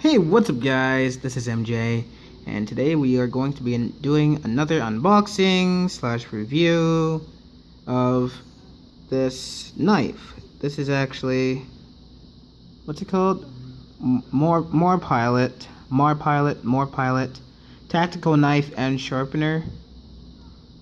Hey, what's up guys, this is MJ, and today we are going to be doing another unboxing slash review of this knife. This is actually, what's it called? Morpilot tactical knife and sharpener.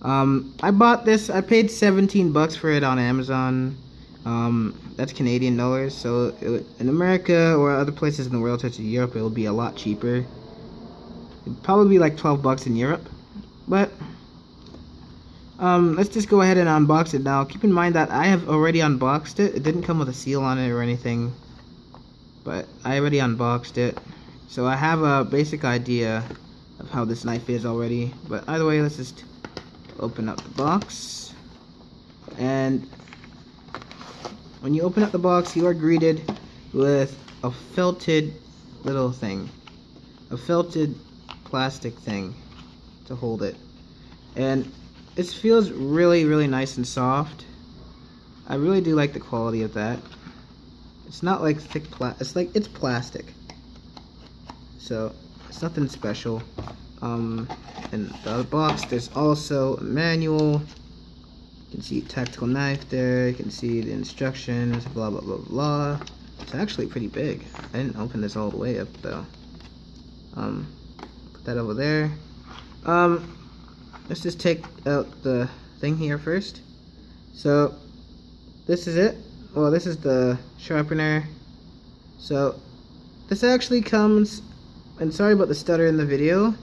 I bought this, I paid 17 bucks for it on Amazon. That's Canadian dollars, so in America or other places in the world such as Europe, it will be a lot cheaper. It'd probably be like 12 bucks in Europe, but let's just go ahead and unbox it now. Keep in mind that I have already unboxed it. It didn't come with a seal on it or anything, but I already unboxed it, so I have a basic idea of how this knife is already. But either way, let's just open up the box. And when you open up the box, you are greeted with a felted little thing, a felted plastic thing to hold it, and it feels really nice and soft. I really do like the quality of that. It's not like thick it's plastic, so it's nothing special. In the other box, there's also a manual. You can see tactical knife there, you can see the instructions, blah blah blah blah. It's actually pretty big. I didn't open this all the way up though. Put that over there. Let's just take out the thing here first. So this is it. Well, this is the sharpener. So this actually comes, and sorry about the stutter in the video,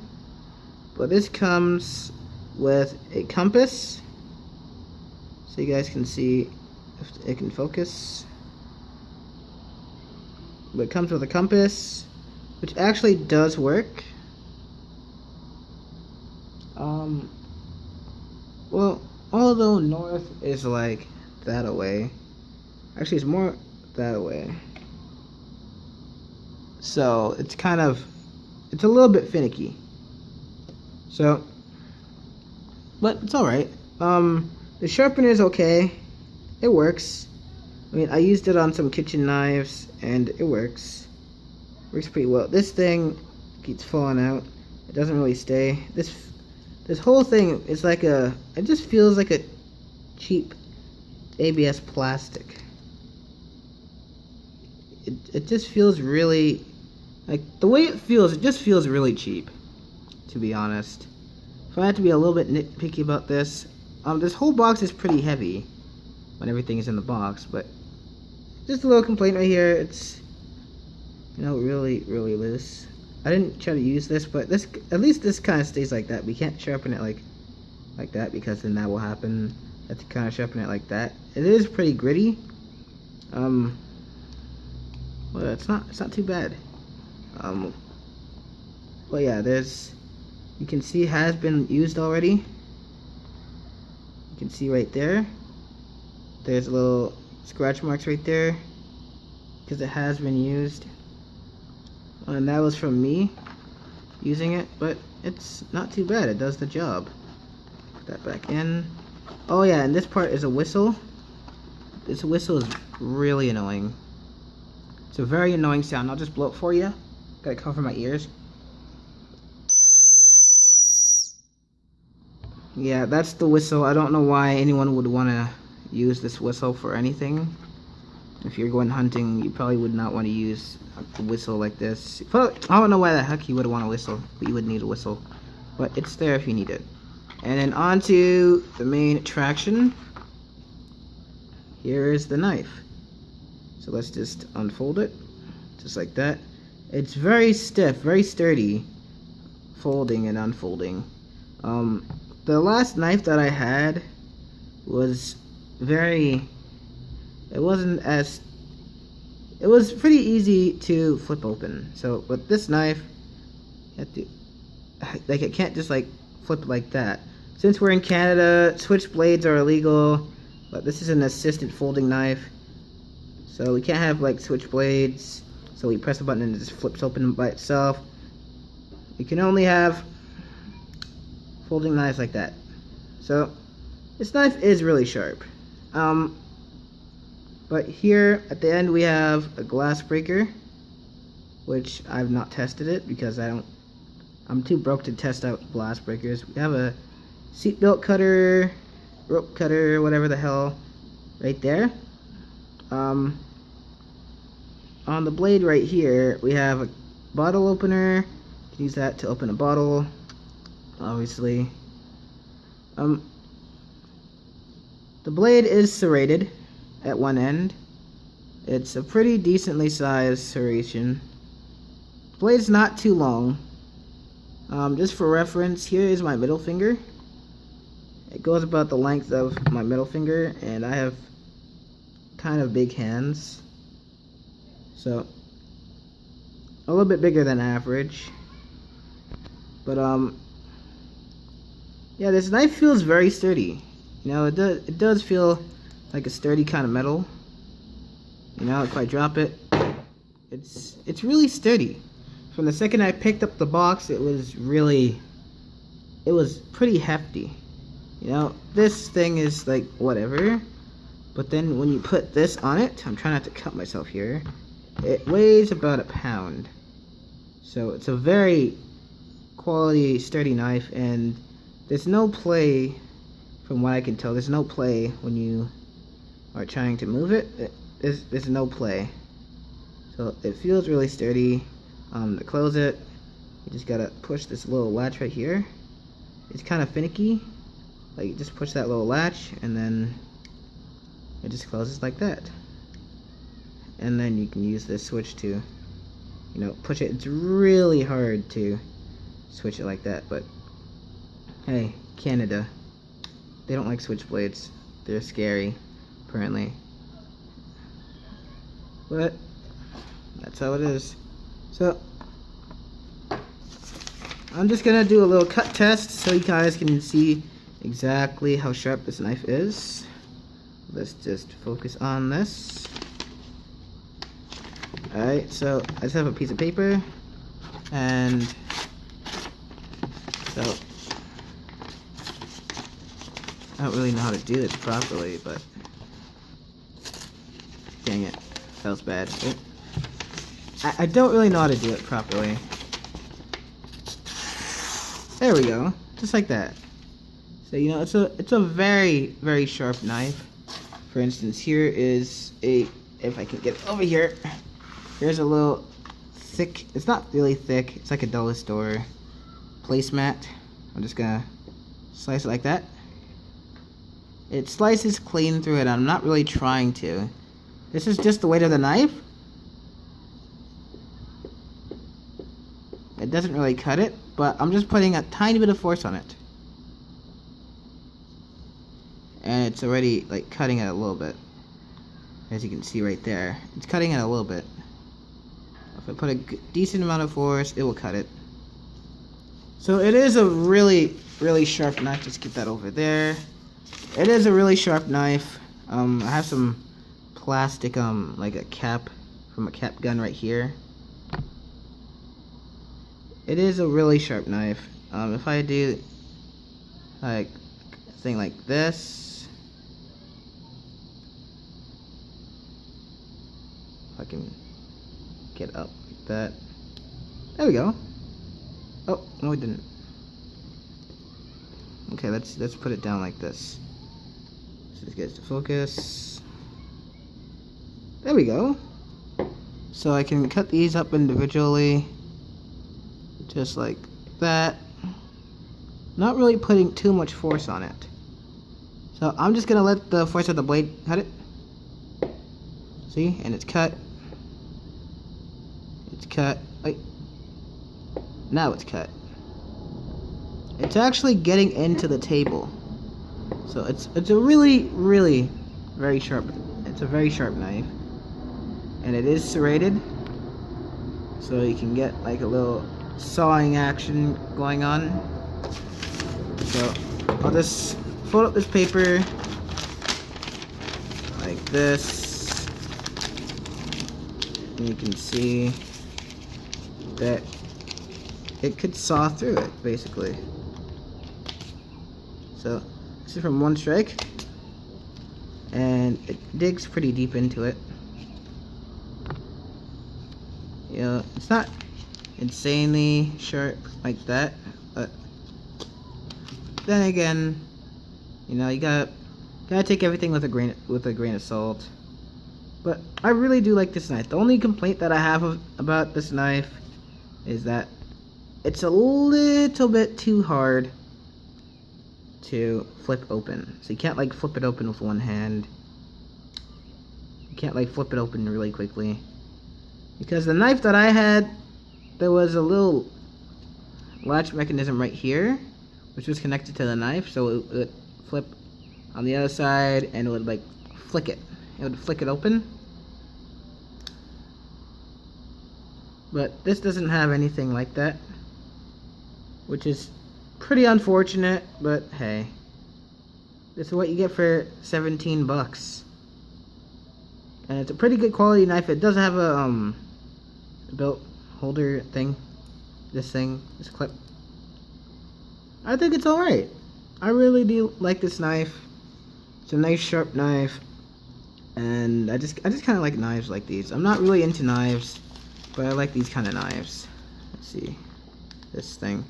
but this comes with a compass. So you guys can see if it can focus. But it comes with a compass, which actually does work. Well, although north is like that away, actually it's more that away. So it's kind of, it's a little bit finicky. So, but it's alright. The sharpener is okay. It works. I mean, I used it on some kitchen knives and it works. Works pretty well. This thing keeps falling out. It doesn't really stay. This whole thing is like it just feels like a cheap ABS plastic. It just feels really, like the way it just feels really cheap, to be honest. If I had to be a little bit nitpicky about this, this whole box is pretty heavy when everything is in the box, but just a little complaint right here. It's, you know, really loose. I didn't try to use this, but this, at least this kind of stays like that. We can't sharpen it like that, because then that will happen. You have to kind of sharpen it like that. It is pretty gritty. Well, it's not too bad. Well, yeah, you can see it has been used already. You can see right there, there's little scratch marks right there because it has been used, and that was from me using it, but it's not too bad. It does the job. Put that back in. Oh yeah, and this part is a whistle. This whistle is really annoying. It's a very annoying sound. I'll just blow it for you. Gotta cover my ears. Yeah, that's the whistle. I don't know why anyone would want to use this whistle for anything. If you're going hunting, you probably would not want to use a whistle like this. I don't know why the heck you would want a whistle, but you would need a whistle. But it's there if you need it. And then on to the main attraction. Here is the knife. So let's just unfold it, just like that. It's very stiff, very sturdy, folding and unfolding. The last knife that I had was it was pretty easy to flip open. So with this knife, you have to, like, it can't just like flip like that. Since we're in Canada, switch blades are illegal, but this is an assisted folding knife, so we can't have like switch blades. So we press a button and it just flips open by itself. You can only have folding knives like that. So this knife is really sharp. But here at the end we have a glass breaker, which I've not tested it because I'm too broke to test out blast breakers. We have a seatbelt cutter, rope cutter, whatever the hell, right there. On the blade right here, we have a bottle opener. You can use that to open a bottle, obviously. The blade is serrated at one end. It's a pretty decently sized serration. The blade's not too long. Just for reference, here is my middle finger. It goes about the length of my middle finger, and I have kind of big hands. So, a little bit bigger than average. But, yeah, this knife feels very sturdy. You know, it does feel like a sturdy kind of metal. You know, if I drop it, it's really sturdy. From the second I picked up the box, it was pretty hefty. You know, this thing is like whatever, but then when you put this on it, I'm trying not to cut myself here, it weighs about a pound. So it's a very quality, sturdy knife, and there's no play, from what I can tell, there's no play when you are trying to move it. There's no play. So it feels really sturdy. To close it, you just gotta push this little latch right here. It's kind of finicky. Like, you just push that little latch, and then it just closes like that. And then you can use this switch to, you know, push it. It's really hard to switch it like that, but hey, Canada, they don't like switchblades. They're scary, apparently. But that's how it is. So I'm just gonna do a little cut test so you guys can see exactly how sharp this knife is. Let's just focus on this. Alright, so I just have a piece of paper, and so I don't really know how to do it properly, but dang it, that was bad. I don't really know how to do it properly. There we go, just like that. So, you know, it's a very, very sharp knife. For instance, here is if I can get over here, here's a little thick, it's not really thick, it's like a dollar store placemat. I'm just gonna slice it like that. It slices clean through it. I'm not really trying to. This is just the weight of the knife. It doesn't really cut it, but I'm just putting a tiny bit of force on it. And it's already like cutting it a little bit. As you can see right there, it's cutting it a little bit. If I put a decent amount of force, it will cut it. So it is a really, really sharp knife. Just get that over there. It is a really sharp knife. I have some plastic, like a cap from a cap gun right here. It is a really sharp knife. If I do like a thing like this, if I can get up like that. There we go. Oh, no, we didn't. Okay, let's put it down like this. So this gets to focus. There we go. So I can cut these up individually, just like that. Not really putting too much force on it. So I'm just gonna let the force of the blade cut it. See, and it's cut. It's cut. Wait. Now it's cut. It's actually getting into the table. So it's a really, really very sharp. It's a very sharp knife, and it is serrated, so you can get like a little sawing action going on. So I'll just fold up this paper like this, and you can see that it could saw through it basically. So this is from one strike, and it digs pretty deep into it. You know, it's not insanely sharp like that, but then again, you know, you gotta take everything with a grain of salt. But I really do like this knife. The only complaint that I have about this knife is that it's a little bit too hard to flip open. So you can't like flip it open with one hand. You can't like flip it open really quickly. Because the knife that I had, there was a little latch mechanism right here, which was connected to the knife, so it would flip on the other side and it would like flick it. It would flick it open. But this doesn't have anything like that, which is pretty unfortunate, but hey. This is what you get for 17 bucks. And it's a pretty good quality knife. It does have a belt holder thing. This clip. I think it's alright. I really do like this knife. It's a nice sharp knife. And I just kind of like knives like these. I'm not really into knives, but I like these kind of knives. Let's see. This thing.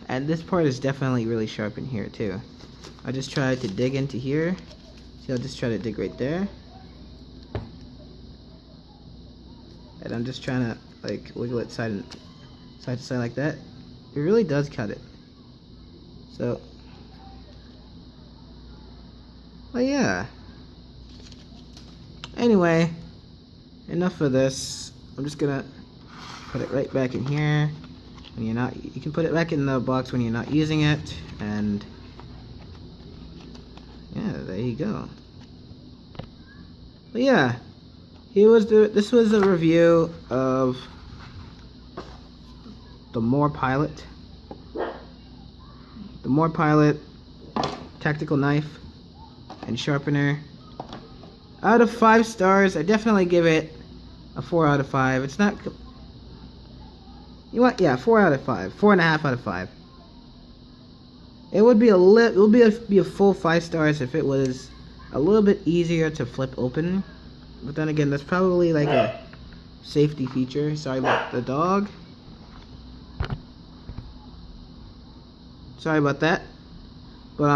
And this part is definitely really sharp in here too. I just tried to dig into here. See, I'll just try to dig right there. And I'm just trying to like wiggle it side to side like that. It really does cut it. So, but yeah. Anyway, enough of this. I'm just gonna put it right back in here. When you're not, you can put it back in the box when you're not using it, and yeah, there you go. But yeah, this was a review of the Morpilot tactical knife and sharpener. Out of 5 stars, I definitely give it a 4 out of 5. It's not. You want, yeah, 4 out of 5, 4.5 out of 5. It would be be a full 5 stars if it was a little bit easier to flip open. But then again, that's probably like a safety feature. Sorry about the dog. Sorry about that. But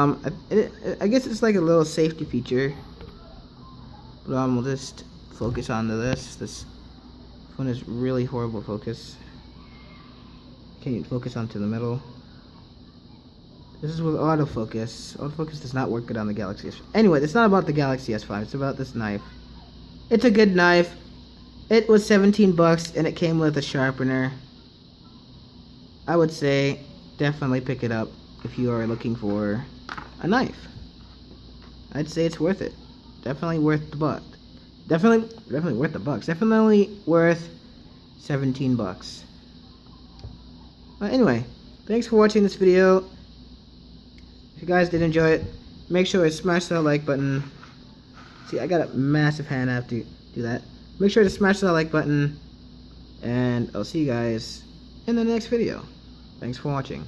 I guess it's like a little safety feature. But we'll just focus onto this. This phone is really horrible focus. Can't focus onto the middle. This is with autofocus. Autofocus does not work good on the Galaxy S5. Anyway, it's not about the Galaxy S5. It's about this knife. It's a good knife. It was 17 bucks and it came with a sharpener. I would say definitely pick it up if you are looking for a knife. I'd say it's worth it. Definitely worth the buck. Definitely worth the bucks. Definitely worth 17 bucks. But anyway, thanks for watching this video. If you guys did enjoy it, make sure to smash that like button. See, I got a massive hand, I have to do that. Make sure to smash that like button, and I'll see you guys in the next video. Thanks for watching.